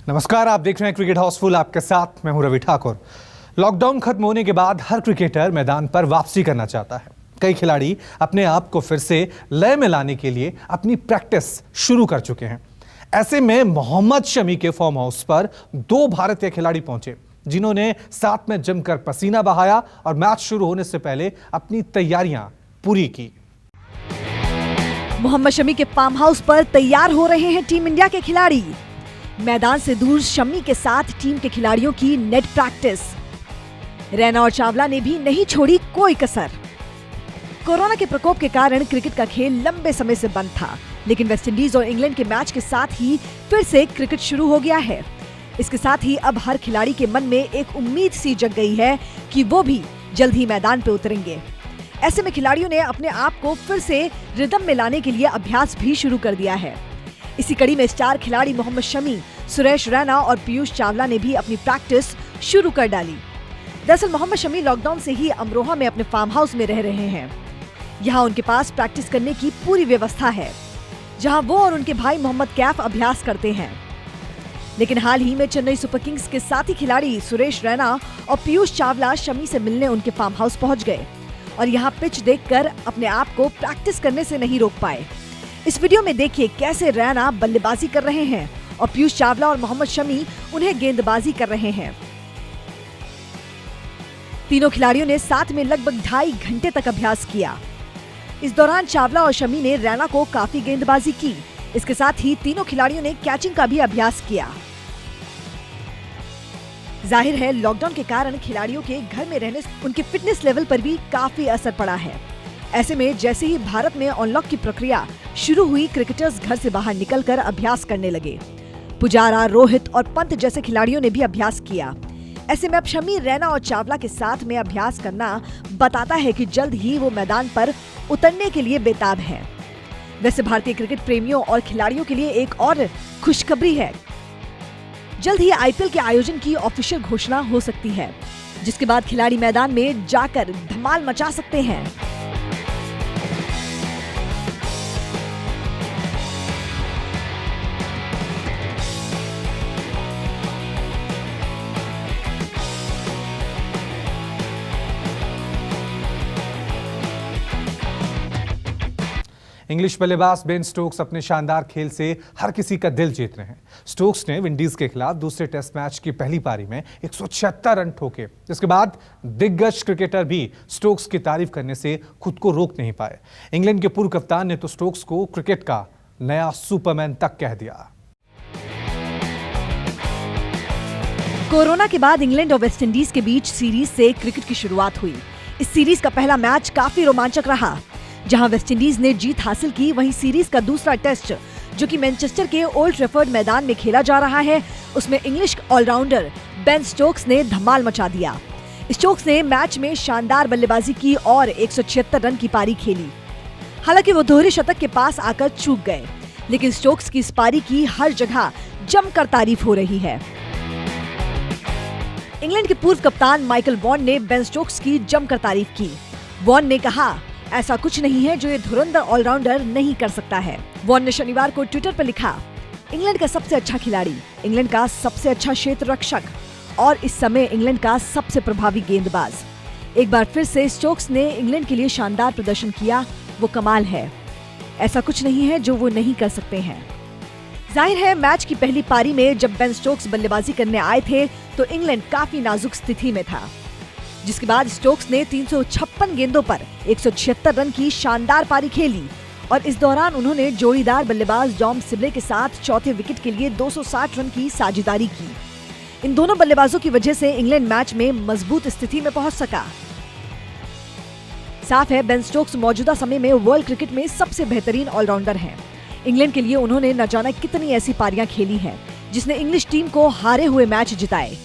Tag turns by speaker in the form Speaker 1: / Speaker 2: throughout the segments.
Speaker 1: नमस्कार, आप देख रहे हैं क्रिकेट हाउसफुल। आपके साथ मैं हूं रवि ठाकुर। लॉकडाउन खत्म होने के बाद हर क्रिकेटर मैदान पर वापसी करना चाहता है। कई खिलाड़ी अपने आप को फिर से लय में लाने के लिए अपनी प्रैक्टिस शुरू कर चुके हैं। ऐसे में मोहम्मद शमी के फार्म हाउस पर 2 भारतीय खिलाड़ी पहुंचे, जिन्होंने साथ में जमकर पसीना बहाया और मैच शुरू होने से पहले अपनी तैयारियां पूरी की।
Speaker 2: मोहम्मद शमी के फार्म हाउस पर तैयार हो रहे हैं टीम इंडिया के खिलाड़ी। मैदान से दूर शमी के साथ टीम के खिलाड़ियों की नेट प्रैक्टिस। रैना और चावला ने भी नहीं छोड़ी कोई कसर। कोरोना के प्रकोप के कारण क्रिकेट का खेल लंबे समय से बंद था, लेकिन वेस्टइंडीज और इंग्लैंड के मैच के साथ ही फिर से क्रिकेट शुरू हो गया है। इसके साथ ही अब हर खिलाड़ी के मन में एक उम्मीद सी जग गई है कि वो भी जल्द ही मैदान पे उतरेंगे। ऐसे में खिलाड़ियों ने अपने आप को फिर से रिदम में लाने के लिए अभ्यास भी शुरू कर दिया है। इसी कड़ी में स्टार खिलाड़ी मोहम्मद शमी, सुरेश रैना और पीयूष चावला ने भी अपनी प्रैक्टिस शुरू कर डाली। दरअसल मोहम्मद शमी लॉकडाउन से ही अमरोहा में अपने फार्म हाउस में रह रहे हैं। यहाँ उनके पास प्रैक्टिस करने की पूरी व्यवस्था है, जहाँ वो और उनके भाई मोहम्मद कैफ अभ्यास करते हैं। लेकिन हाल ही में चेन्नई सुपर किंग्स के साथी खिलाड़ी सुरेश रैना और पीयूष चावला शमी से मिलने उनके फार्म हाउस पहुंच गए और यहाँ पिच देखकर अपने आप को प्रैक्टिस करने से नहीं रोक पाए। इस वीडियो में देखिए कैसे रैना बल्लेबाजी कर रहे हैं और पीयूष चावला और मोहम्मद शमी उन्हें गेंदबाजी कर रहे हैं। तीनों खिलाड़ियों ने साथ में लगभग 2.5 घंटे तक अभ्यास किया। इस दौरान चावला और शमी ने रैना को काफी गेंदबाजी की। इसके साथ ही तीनों खिलाड़ियों ने कैचिंग का भी अभ्यास किया। जाहिर है लॉकडाउन के कारण खिलाड़ियों के घर में रहने से उनके फिटनेस लेवल पर भी काफी असर पड़ा है। ऐसे में जैसे ही भारत में अनलॉक की प्रक्रिया शुरू हुई, क्रिकेटर्स घर से बाहर निकलकर अभ्यास करने लगे। पुजारा, रोहित और पंत जैसे खिलाड़ियों ने भी अभ्यास किया। ऐसे में अब शमी, रैना और चावला के साथ में अभ्यास करना बताता है कि जल्द ही वो मैदान पर उतरने के लिए बेताब है। वैसे भारतीय क्रिकेट प्रेमियों और खिलाड़ियों के लिए एक और खुशखबरी है। जल्द ही आईपीएल के आयोजन की ऑफिशियल घोषणा हो सकती है, जिसके बाद खिलाड़ी मैदान में जाकर धमाल मचा सकते हैं।
Speaker 1: इंग्लिश बल्लेबाज बेन स्टोक्स अपने शानदार खेल से हर किसी का दिल जीत रहे हैं। स्टोक्स ने विंडीज के खिलाफ दूसरे टेस्ट मैच की पहली पारी में 176 रन ठोके। इसके बाद दिग्गज क्रिकेटर भी स्टोक्स की तारीफ करने से खुद को रोक नहीं पाए। इंग्लैंड के पूर्व कप्तान ने तो स्टोक्स को क्रिकेट का नया सुपरमैन तक कह दिया।
Speaker 2: कोरोना के बाद इंग्लैंड और वेस्टइंडीज के बीच सीरीज से क्रिकेट की शुरुआत हुई। इस सीरीज का पहला मैच काफी रोमांचक रहा, जहां वेस्टइंडीज ने जीत हासिल की। वहीं सीरीज का दूसरा टेस्ट, जो कि मैनचेस्टर के ओल्ड ट्रैफर्ड मैदान में खेला जा रहा है, उसमें इंग्लिश ऑलराउंडर बेन स्टोक्स ने धमाल मचा दिया। स्टोक्स ने मैच में शानदार बल्लेबाजी की और 176 रन की पारी खेली। हालांकि वो दोहरे शतक के पास आकर चूक गए, लेकिन स्टोक्स की इस पारी की हर जगह जमकर तारीफ हो रही है। इंग्लैंड के पूर्व कप्तान माइकल वॉन ने बेन स्टोक्स की जमकर तारीफ की। वॉन ने कहा, ऐसा कुछ नहीं है जो ये धुरंधर ऑलराउंडर नहीं कर सकता है। वॉन ने शनिवार को ट्विटर पर लिखा, इंग्लैंड का सबसे अच्छा खिलाड़ी, इंग्लैंड का सबसे अच्छा क्षेत्र रक्षक और इस समय इंग्लैंड का सबसे प्रभावी गेंदबाज। एक बार फिर से स्टोक्स ने इंग्लैंड के लिए शानदार प्रदर्शन किया। वो कमाल है। ऐसा कुछ नहीं है जो वो नहीं कर सकते हैं। जाहिर है मैच की पहली पारी में जब बेन स्टोक्स बल्लेबाजी करने आए थे तो इंग्लैंड काफी नाजुक स्थिति में था, जिसके बाद स्टोक्स ने 356 गेंदों पर 176 रन की शानदार पारी खेली और इस दौरान उन्होंने जोड़ीदार बल्लेबाज डॉम सिबले के साथ चौथे विकेट के लिए 260 रन की साझेदारी की। इन दोनों बल्लेबाजों की वजह से इंग्लैंड मैच में मजबूत स्थिति में पहुंच सका। साफ है बेन स्टोक्स मौजूदा समय में वर्ल्ड क्रिकेट में सबसे बेहतरीन ऑलराउंडर हैं। इंग्लैंड के लिए उन्होंने न जाने कितनी ऐसी पारियां खेली हैं, जिसने इंग्लिश टीम को हारे हुए मैच जिताए।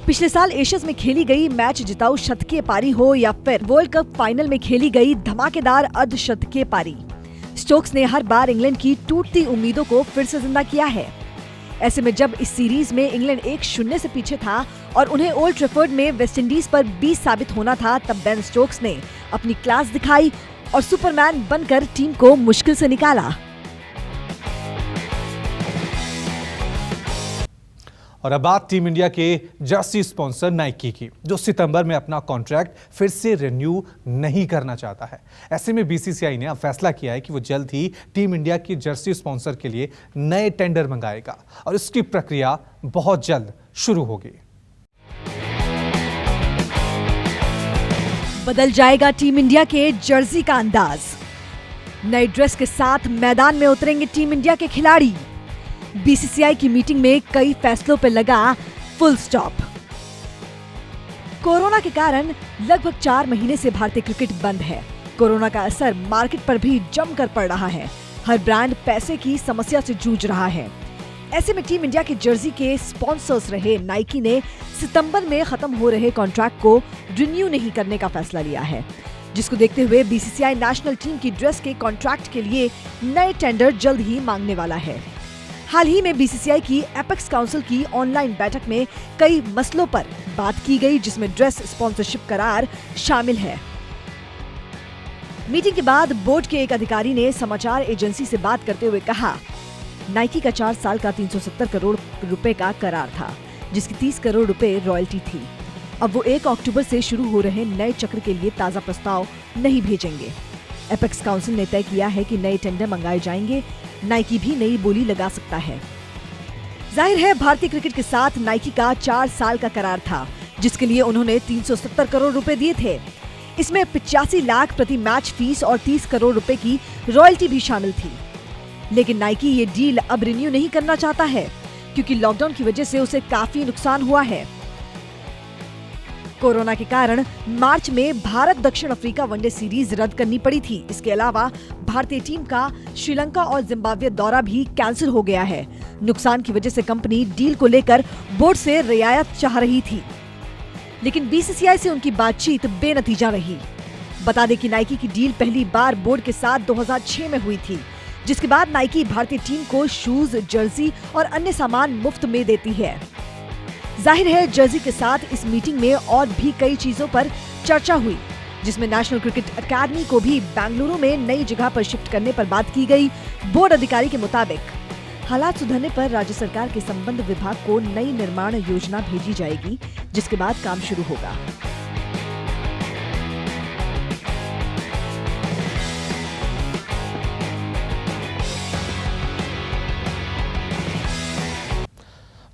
Speaker 2: पिछले साल एशियंस में खेली गई मैच जिताऊ शतकीय पारी हो या फिर वर्ल्ड कप फाइनल में खेली गई धमाकेदार अर्धशतकीय पारी, स्टोक्स ने हर बार इंग्लैंड की टूटती उम्मीदों को फिर से जिंदा किया है। ऐसे में जब इस सीरीज में इंग्लैंड 1-0 से पीछे था और उन्हें ओल्ड ट्रैफर्ड में वेस्टइंडीज पर 20 साबित होना था, तब बेन स्टोक्स ने अपनी क्लास दिखाई और सुपरमैन बनकर टीम को मुश्किल से निकाला।
Speaker 1: और अब बात टीम इंडिया के जर्सी स्पॉन्सर नाइकी की, जो सितंबर में अपना कॉन्ट्रैक्ट फिर से रिन्यू नहीं करना चाहता है। ऐसे में बीसीसीआई ने अब फैसला किया है कि वो जल्द ही टीम इंडिया की जर्सी स्पॉन्सर के लिए नए टेंडर मंगाएगा और इसकी प्रक्रिया बहुत जल्द शुरू होगी।
Speaker 2: बदल जाएगा टीम इंडिया के जर्सी का अंदाज। नए ड्रेस के साथ मैदान में उतरेंगे टीम इंडिया के खिलाड़ी। बीसीसीआई की मीटिंग में कई फैसलों पर लगा फुल स्टॉप। कोरोना के कारण लगभग 4 महीने से भारतीय क्रिकेट बंद है। कोरोना का असर मार्केट पर भी जमकर पड़ रहा है। हर ब्रांड पैसे की समस्या से जूझ रहा है। ऐसे में टीम इंडिया के जर्सी के स्पॉन्सर्स रहे नाइकी ने सितंबर में खत्म हो रहे कॉन्ट्रैक्ट को रिन्यू नहीं करने का फैसला लिया है, जिसको देखते हुए बीसीसीआई नेशनल टीम की ड्रेस के कॉन्ट्रैक्ट के लिए नए टेंडर जल्द ही मांगने वाला है। हाल ही में बीसीसीआई की एपेक्स काउंसिल की ऑनलाइन बैठक में कई मसलों पर बात की गई, जिसमें ड्रेस स्पॉन्सरशिप करार शामिल है। मीटिंग के बाद बोर्ड के एक अधिकारी ने समाचार एजेंसी से बात करते हुए कहा, नाइकी का 4 साल का 370 करोड़ रुपए का करार था, जिसकी 30 करोड़ रुपए रॉयल्टी थी। अब वो 1 अक्टूबर से शुरू हो रहे नए चक्र के लिए ताज़ा प्रस्ताव नहीं भेजेंगे। एपेक्स काउंसिल ने तय किया है कि नए टेंडर मंगाए जाएंगे। नाइकी भी नई बोली लगा सकता है। जाहिर है, भारतीय क्रिकेट के साथ नाइकी का 4 साल का करार था, जिसके लिए उन्होंने 370 करोड़ रुपए दिए थे। इसमें 85 लाख प्रति मैच फीस और 30 करोड़ रुपए की रॉयल्टी भी शामिल थी। लेकिन नाइकी ये डील अब रिन्यू नहीं करना चाहता है, क्योंकि लॉकडाउन की वजह से उसे काफी नुकसान हुआ है। कोरोना के कारण मार्च में भारत दक्षिण अफ्रीका वनडे सीरीज रद्द करनी पड़ी थी। इसके अलावा भारतीय टीम का श्रीलंका और जिम्बाब्वे दौरा भी कैंसिल हो गया है। नुकसान की वजह से कंपनी डील को लेकर बोर्ड से रियायत चाह रही थी, लेकिन बीसीसीआई से उनकी बातचीत बेनतीजा रही। बता दें कि नाइकी की डील पहली बार बोर्ड के साथ 2006 में हुई थी, जिसके बाद नाइकी भारतीय टीम को शूज, जर्सी और अन्य सामान मुफ्त में देती है। जाहिर है, जर्सी के साथ इस मीटिंग में और भी कई चीजों पर चर्चा हुई, जिसमें नेशनल क्रिकेट अकेडमी को भी बेंगलुरु में नई जगह पर शिफ्ट करने पर बात की गई। बोर्ड अधिकारी के मुताबिक हालात सुधरने पर राज्य सरकार के संबंध विभाग को नई निर्माण योजना भेजी जाएगी, जिसके बाद काम शुरू होगा।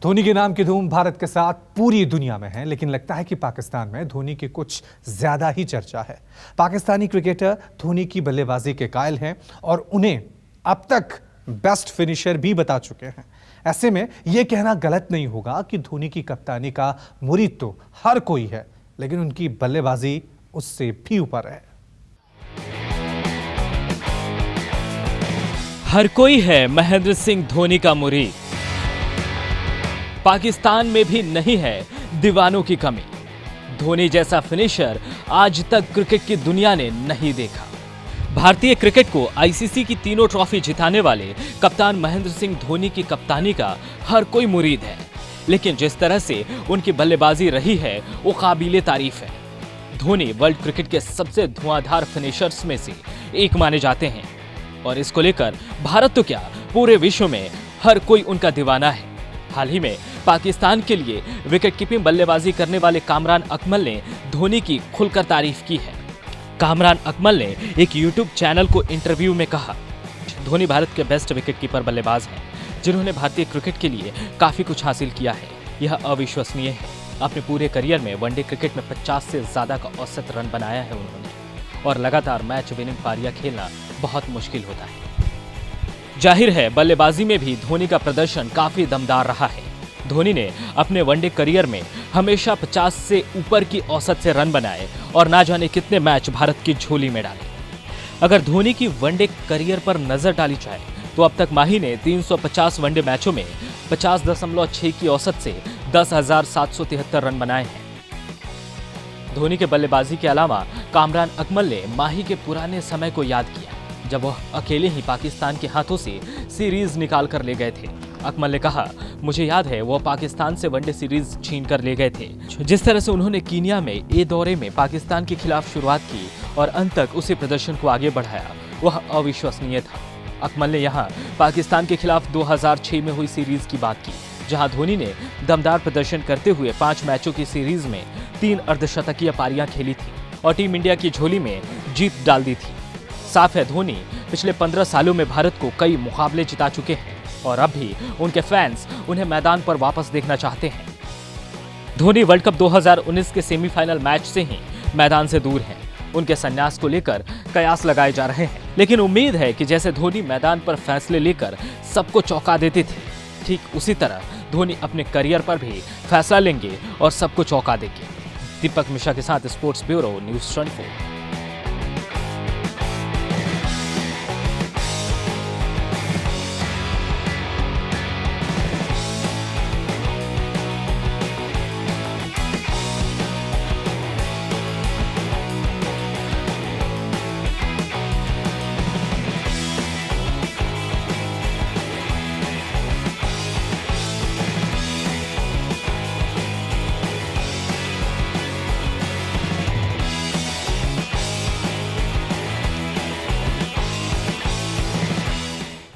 Speaker 1: धोनी के नाम की धूम भारत के साथ पूरी दुनिया में है, लेकिन लगता है कि पाकिस्तान में धोनी की कुछ ज्यादा ही चर्चा है। पाकिस्तानी क्रिकेटर धोनी की बल्लेबाजी के कायल हैं और उन्हें अब तक बेस्ट फिनिशर भी बता चुके हैं। ऐसे में यह कहना गलत नहीं होगा कि धोनी की कप्तानी का मुरीद तो हर कोई है, लेकिन उनकी बल्लेबाजी उससे भी ऊपर है।
Speaker 3: हर कोई है महेंद्र सिंह धोनी का मुरीद। पाकिस्तान में भी नहीं है दीवानों की कमी। धोनी जैसा फिनिशर आज तक क्रिकेट की दुनिया ने नहीं देखा। भारतीय क्रिकेट को आईसीसी की 3 ट्रॉफी जिताने वाले कप्तान महेंद्र सिंह धोनी की कप्तानी का हर कोई मुरीद है, लेकिन जिस तरह से उनकी बल्लेबाजी रही है वो काबिले तारीफ है। धोनी वर्ल्ड क्रिकेट के सबसे धुआंधार फिनिशर्स में से एक माने जाते हैं और इसको लेकर भारत तो क्या पूरे विश्व में हर कोई उनका दीवाना है। हाल ही में पाकिस्तान के लिए विकेट कीपिंग बल्लेबाजी करने वाले कामरान अकमल ने धोनी की खुलकर तारीफ की है। कामरान अकमल ने एक यूट्यूब चैनल को इंटरव्यू में कहा, धोनी भारत के बेस्ट विकेट कीपर बल्लेबाज हैं, जिन्होंने भारतीय क्रिकेट के लिए काफी कुछ हासिल किया है। यह अविश्वसनीय है। अपने पूरे करियर में वनडे क्रिकेट में 50 से ज्यादा का औसत रन बनाया है उन्होंने, और लगातार मैच विनिंग पारियां खेलना बहुत मुश्किल होता है। जाहिर है, बल्लेबाजी में भी धोनी का प्रदर्शन काफी दमदार रहा है। धोनी ने अपने वनडे करियर में हमेशा 50 से ऊपर की औसत से रन बनाए और ना जाने कितने मैच भारत की झोली में डाले। अगर धोनी की वनडे करियर पर नजर डाली जाए तो अब तक माही ने 350 वनडे मैचों में 50.6 की औसत से 10,773 रन बनाए हैं। धोनी के बल्लेबाजी के अलावा कामरान अकमल ने माही के पुराने समय को याद किया, जब वह अकेले ही पाकिस्तान के हाथों से सीरीज निकाल कर ले गए थे। अकमल ने कहा, मुझे याद है वो पाकिस्तान से वनडे सीरीज छीन कर ले गए थे। जिस तरह से उन्होंने कीनिया में ए दौरे में पाकिस्तान के खिलाफ शुरुआत की और अंत तक उसी प्रदर्शन को आगे बढ़ाया, वह अविश्वसनीय था। अकमल ने यहाँ पाकिस्तान के खिलाफ 2006 में हुई सीरीज की बात की, जहां धोनी ने दमदार प्रदर्शन करते हुए 5 मैचों की सीरीज में 3 अर्धशतकीय पारियां खेली थी और टीम इंडिया की झोली में जीत डाल दी थी। साफ है, धोनी पिछले 15 सालों में भारत को कई मुकाबले जिता चुके हैं और अब भी उनके फैंस उन्हें मैदान पर वापस देखना चाहते हैं। धोनी वर्ल्ड कप 2019 के सेमीफाइनल मैच से ही मैदान से दूर हैं। उनके संन्यास को लेकर कयास लगाए जा रहे हैं, लेकिन उम्मीद है कि जैसे धोनी मैदान पर फैसले लेकर सबको चौंका देते थे, ठीक उसी तरह धोनी अपने करियर पर भी फैसला लेंगे और सबको चौंका देंगे। दीपक मिश्रा के साथ स्पोर्ट्स ब्यूरो न्यूज़ 24।